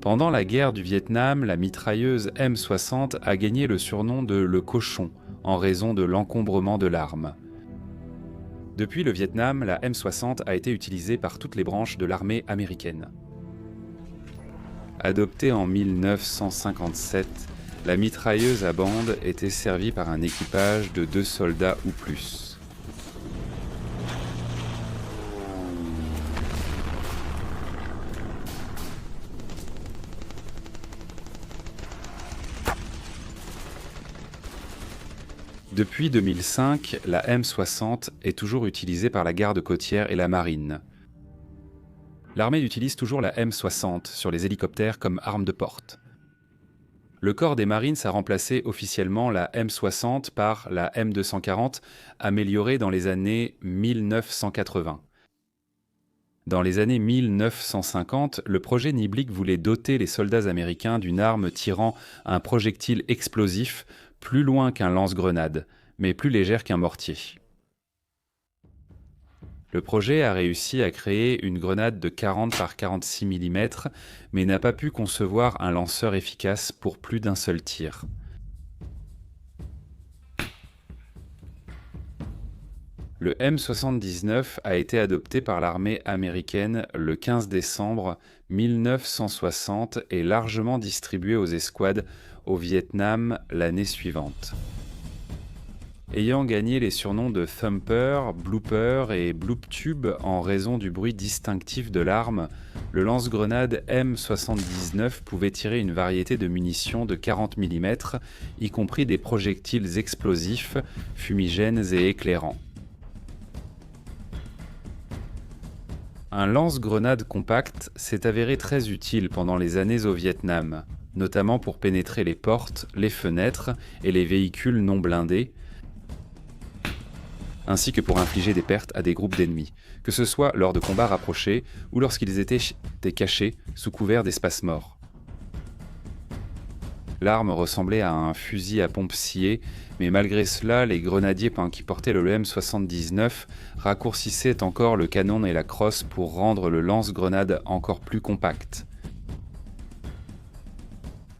Pendant la guerre du Vietnam, la mitrailleuse M60 a gagné le surnom de « le cochon » en raison de l'encombrement de l'arme. Depuis le Vietnam, la M60 a été utilisée par toutes les branches de l'armée américaine. Adoptée en 1957, la mitrailleuse à bande était servie par un équipage de 2 soldats ou plus. Depuis 2005, la M60 est toujours utilisée par la garde côtière et la marine. L'armée utilise toujours la M60 sur les hélicoptères comme arme de porte. Le corps des Marines a remplacé officiellement la M60 par la M240, améliorée dans les années 1980. Dans les années 1950, le projet Niblick voulait doter les soldats américains d'une arme tirant un projectile explosif plus loin qu'un lance-grenade, mais plus légère qu'un mortier. Le projet a réussi à créer une grenade de 40 par 46 mm, mais n'a pas pu concevoir un lanceur efficace pour plus d'un seul tir. Le M79 a été adopté par l'armée américaine le 15 décembre 1960 et largement distribué aux escouades au Vietnam l'année suivante. Ayant gagné les surnoms de Thumper, Blooper et Bloop Tube en raison du bruit distinctif de l'arme, le lance-grenade M79 pouvait tirer une variété de munitions de 40 mm, y compris des projectiles explosifs, fumigènes et éclairants. Un lance-grenade compact s'est avéré très utile pendant les années au Vietnam, notamment pour pénétrer les portes, les fenêtres et les véhicules non blindés, ainsi que pour infliger des pertes à des groupes d'ennemis, que ce soit lors de combats rapprochés ou lorsqu'ils étaient cachés sous couvert d'espaces morts. L'arme ressemblait à un fusil à pompe sciée, mais malgré cela, les grenadiers qui portaient le M79 raccourcissaient encore le canon et la crosse pour rendre le lance-grenade encore plus compact.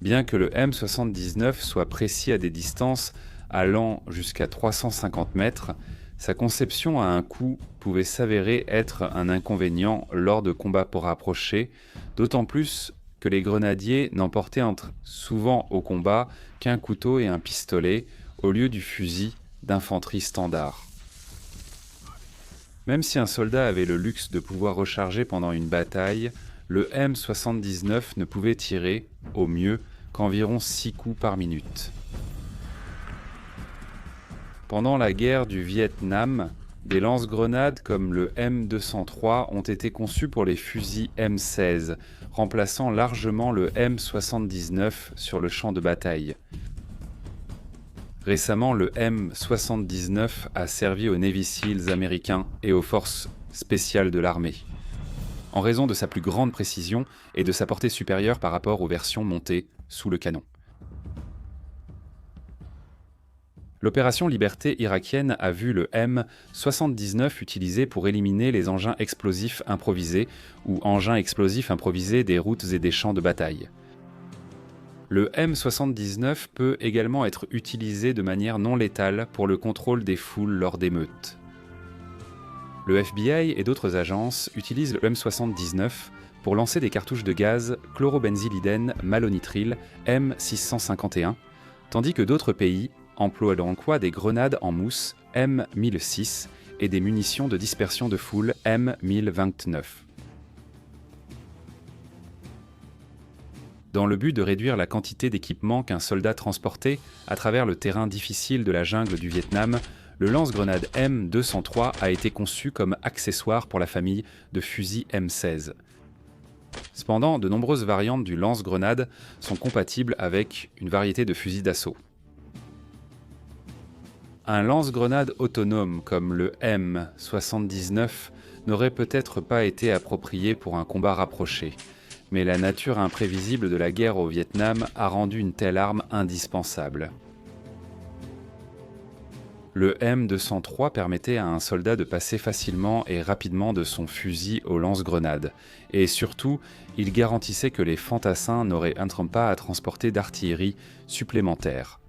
Bien que le M79 soit précis à des distances allant jusqu'à 350 mètres, sa conception à un coup pouvait s'avérer être un inconvénient lors de combats rapprochés, d'autant plus que les grenadiers n'emportaient souvent au combat qu'un couteau et un pistolet au lieu du fusil d'infanterie standard. Même si un soldat avait le luxe de pouvoir recharger pendant une bataille, le M79 ne pouvait tirer, au mieux, qu'environ 6 coups par minute. Pendant la guerre du Vietnam, des lance-grenades comme le M203 ont été conçus pour les fusils M16, remplaçant largement le M79 sur le champ de bataille. Récemment, le M79 a servi aux Navy Seals américains et aux forces spéciales de l'armée, en raison de sa plus grande précision et de sa portée supérieure par rapport aux versions montées sous le canon. L'opération Liberté irakienne a vu le M79 utilisé pour éliminer les engins explosifs improvisés ou engins explosifs improvisés des routes et des champs de bataille. Le M79 peut également être utilisé de manière non létale pour le contrôle des foules lors d'émeutes. Le FBI et d'autres agences utilisent le M79 pour lancer des cartouches de gaz chlorobenzylidène malonitrile M651, tandis que d'autres pays emploient des grenades en mousse M1006 et des munitions de dispersion de foule M1029. Dans le but de réduire la quantité d'équipement qu'un soldat transportait à travers le terrain difficile de la jungle du Vietnam, le lance-grenade M203 a été conçu comme accessoire pour la famille de fusils M16. Cependant, de nombreuses variantes du lance-grenade sont compatibles avec une variété de fusils d'assaut. Un lance-grenade autonome comme le M79 n'aurait peut-être pas été approprié pour un combat rapproché, mais la nature imprévisible de la guerre au Vietnam a rendu une telle arme indispensable. Le M203 permettait à un soldat de passer facilement et rapidement de son fusil au lance-grenades. Et surtout, il garantissait que les fantassins n'auraient pas à transporter d'artillerie supplémentaire.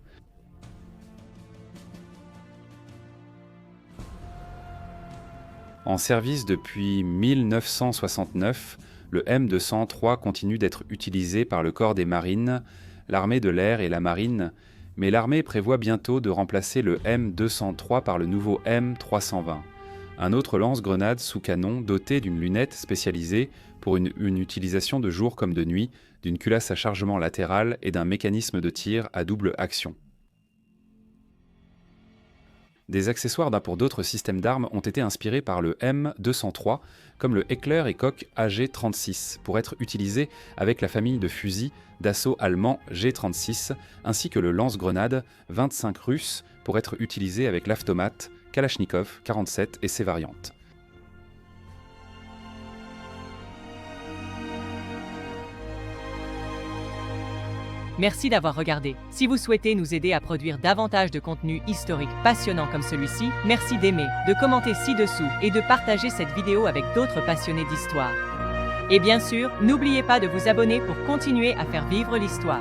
En service depuis 1969, le M203 continue d'être utilisé par le corps des marines, l'armée de l'air et la marine, mais l'armée prévoit bientôt de remplacer le M203 par le nouveau M320, un autre lance-grenade sous canon doté d'une lunette spécialisée pour une utilisation de jour comme de nuit, d'une culasse à chargement latéral et d'un mécanisme de tir à double action. Des accessoires d'un pour d'autres systèmes d'armes ont été inspirés par le M203, comme le Heckler & Koch AG-36, pour être utilisés avec la famille de fusils d'assaut allemand G-36, ainsi que le lance-grenade 25 russe pour être utilisé avec l'automate Kalachnikov 47 et ses variantes. Merci d'avoir regardé. Si vous souhaitez nous aider à produire davantage de contenu historique passionnant comme celui-ci, merci d'aimer, de commenter ci-dessous et de partager cette vidéo avec d'autres passionnés d'histoire. Et bien sûr, n'oubliez pas de vous abonner pour continuer à faire vivre l'histoire.